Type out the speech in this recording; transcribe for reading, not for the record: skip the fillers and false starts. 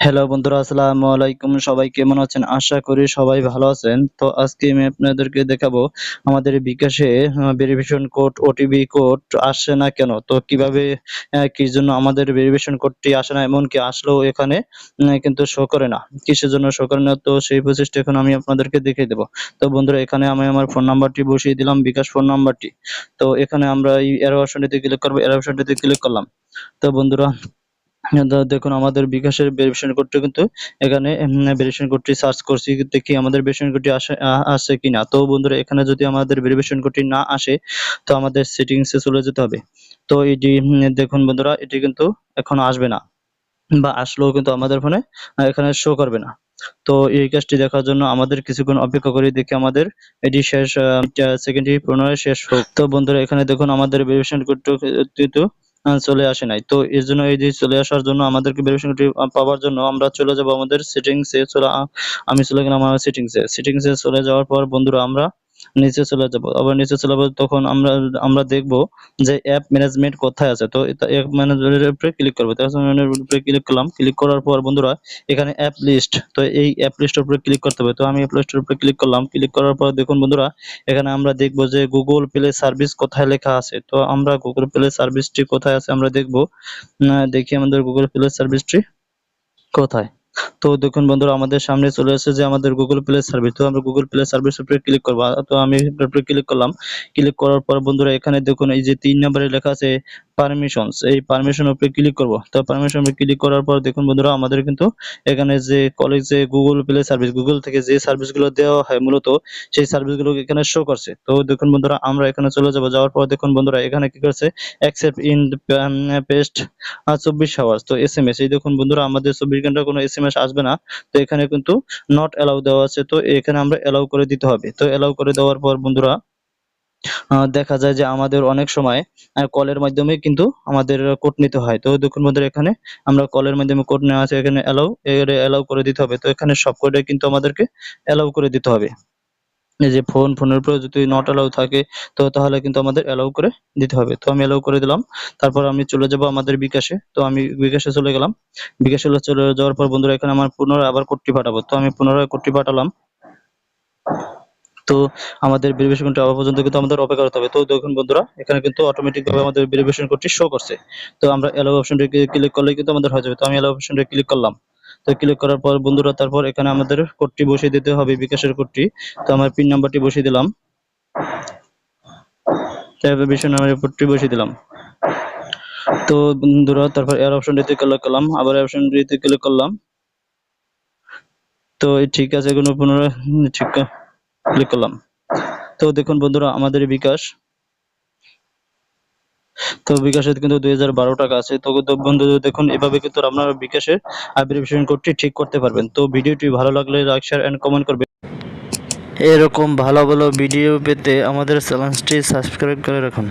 Hello বন্ধুরা, আসসালামু আলাইকুম। সবাই কেমন আছেন? আশা করি সবাই ভালো আছেন। তো আজকে আমি আপনাদেরকে দেখাবো আমাদের বিকাশে ভেরিফিকেশন কোড, ওটিপি কোড আসছে না কেন? তো কিভাবে কি জন্য আমাদের ভেরিফিকেশন কোডটি আসে না, এমনকি আসলেও এখানে কিন্তু শো করে না। কিসের জন্য শো করে না? তো সেই প্রসেসটা এখন আমি আপনাদেরকে দেখিয়ে দেব। তো বন্ধুরা, এখানে আমি আমার ফোন নাম্বারটি বসিয়ে দিলাম, বিকাশ ফোন নাম্বারটি। তো এখানে আমরা এই এরো অপশনটিতে ক্লিক করব, এরো অপশনটিতে ক্লিক করলাম। তো বন্ধুরা, দেখুন আমাদের বিকাশের ভেরিফিকেশন কোডটা কিন্তু এখানে ভেরিফিকেশন কোডটি সার্চ করছি, দেখি আমাদের ভেরিফিকেশন কোডটি আসে কিনা। তো বন্ধুরা, এখানে যদি আমাদের ভেরিফিকেশন কোডটি না আসে, তো আমাদের সেটিংস এ চলে যেতে হবে। তো এটি দেখুন বন্ধুরা, এটি কিন্তু এখন আসবে না, বা আসলেও কিন্তু আমাদের ফোনে এখানে শো করবে না। তো এই কাজটি দেখার জন্য আমাদের কিছুক্ষণ অপেক্ষা করে দেখি আমাদের এটি শেষ, সেকেন্ডটি পুনরায় শেষ হোক। তো বন্ধুরা, এখানে দেখুন আমাদের ভেরিফিকেশন কোডটি কিন্তু চলে আসে নাই। তো এর জন্য এই যে চলে আসার জন্য আমাদেরকে ভেরিফিকেশন কোডটি পাওয়ার জন্য আমরা চলে যাব আমাদের সেটিংসে। আমি চলে গেলাম আমার সেটিংসে চলে যাওয়ার পর বন্ধুরা, আমরা নিচে চলে যাব। আবার নিচে চলে যাব, তখন আমরা দেখব যে অ্যাপ ম্যানেজমেন্ট কোথায় আছে। তো অ্যাপ ম্যানেজমেন্টের উপরে ক্লিক করব। তো অ্যাপ ম্যানেজমেন্টের উপরে ক্লিক করলাম। ক্লিক করার পর বন্ধুরা, এখানে অ্যাপ লিস্ট, তো এই অ্যাপ লিস্টের উপরে ক্লিক করতে হবে। তো আমি অ্যাপ লিস্টের উপরে ক্লিক করলাম। ক্লিক করার পর দেখুন বন্ধুরা, এখানে আমরা দেখব যে গুগল প্লে সার্ভিস কোথায় লেখা আছে। তো আমরা গুগল প্লে সার্ভিসটি কোথায় আছে আমরা দেখব। দেখি আমাদের গুগল প্লে সার্ভিসটি কোথায়। তো দেখুন বন্ধুরা, আমাদের সামনে চলে আসছে যে আমাদের গুগল প্লে সার্ভিস। তো আমরা গুগল প্লে সার্ভিস উপরে ক্লিক করব। তো আমি এটার উপরে ক্লিক করলাম। ক্লিক করার পর বন্ধুরা, এখানে দেখুন এই যে ৩ নম্বরে লেখা আছে পারমিশনস, এই পারমিশন উপরে ক্লিক করব। তো পারমিশন উপরে ক্লিক করার পর দেখুন বন্ধুরা, আমাদের কিন্তু এখানে যে কলেজে গুগল প্লে সার্ভিস, গুগল থেকে যে সার্ভিসগুলো দেওয়া হয় মূলত সেই সার্ভিসগুলো এখানে শো করছে। তো দেখুন বন্ধুরা, আমরা এখানে চলে যাব। যাওয়ার পর দেখুন বন্ধুরা, এখানে কি করছে, অ্যাকসেপ্ট ইন পেস্ট 24 আওয়ার্স। তো এসএমএস, এই দেখুন বন্ধুরা, আমাদের 24 ঘন্টা কোনো এসএমএস আসবে না। তো এখানে কিন্তু নট অ্যালাউ দেওয়া আছে। তো এখানে আমরা অ্যালাউ করে দিতে হবে। তো অ্যালাউ করে দেওয়ার পর বন্ধুরা, দেখা যায় যে আমাদের অনেক সময় কলের মাধ্যমে কিন্তু আমাদের কোড নিতে হয়। তো দেখুন বন্ধুরা, এখানে আমরা কলের মাধ্যমে কোড নেওয়া আছে, এখানে অ্যালাউ করে দিতে হবে। তো এখানে সব কোডে কিন্তু আমাদেরকে অ্যালাউ করে দিতে হবে। এই যে ফোনের উপরে যদি নট অ্যালাউ থাকে, তো তাহলে কিন্তু আমাদের অ্যালাউ করে দিতে হবে। তো আমি অ্যালাউ করে দিলাম। তারপর আমি চলে যাব আমাদের বিকাশে। তো আমি বিকাশে চলে গেলাম। বিকাশে চলে যাওয়ার পর বন্ধুরা, এখানে আমার পুনরায় আবার কোডটি পাঠাবো। তো আমি পুনরায় কোডটি পাঠালাম। তো আমাদের ভেরিফিকেশন কোডটি আবার পর্যন্ত কিন্তু আমাদের অপেক্ষা করতে হবে। তো দেখুন বন্ধুরা, এখানে কিন্তু অটোমেটিক ভাবে আমাদের ভেরিফিকেশন কোডটি শো করছে। তো আমরা অ্যালাউ অপশনটিতে ক্লিক করলেই কিন্তু আমাদের হয়ে যাবে। তো আমি অ্যালাউ অপশনটিতে ক্লিক করলাম। তো ক্লিক করার পর বন্ধুরা, তারপর এখানে আমাদের কোডটি বসিয়ে দিতে হবে, বিকাশের কোডটি। তো আমার পিন নাম্বারটি বসিয়ে দিলাম। ভেরিফিকেশন নাম্বারের কোডটি বসিয়ে দিলাম। তো বন্ধুরা, তারপর এর অপশনটিতে ক্লিক করলাম। আবার এই অপশনটিতে ক্লিক করলাম। তো ঠিক আছে, কোনো পুনরায় ঠিক ক্লিক করলাম। তো দেখুন বন্ধুরা, আমাদের বিকাশ, তো বিকাশের কিন্তু 2012 টাকা আছে। তো বন্ধু দেখুন, এভাবে কিন্তু আপনারা বিকাশের ভেরিফিকেশন কোডটি ঠিক করতে পারবেন। তো ভিডিওটি ভালো লাগলে লাইক, শেয়ার এন্ড কমেন্ট করবেন। এরকম ভালো ভালো ভিডিও পেতে আমাদের চ্যানেলটি সাবস্ক্রাইব করে রাখুন।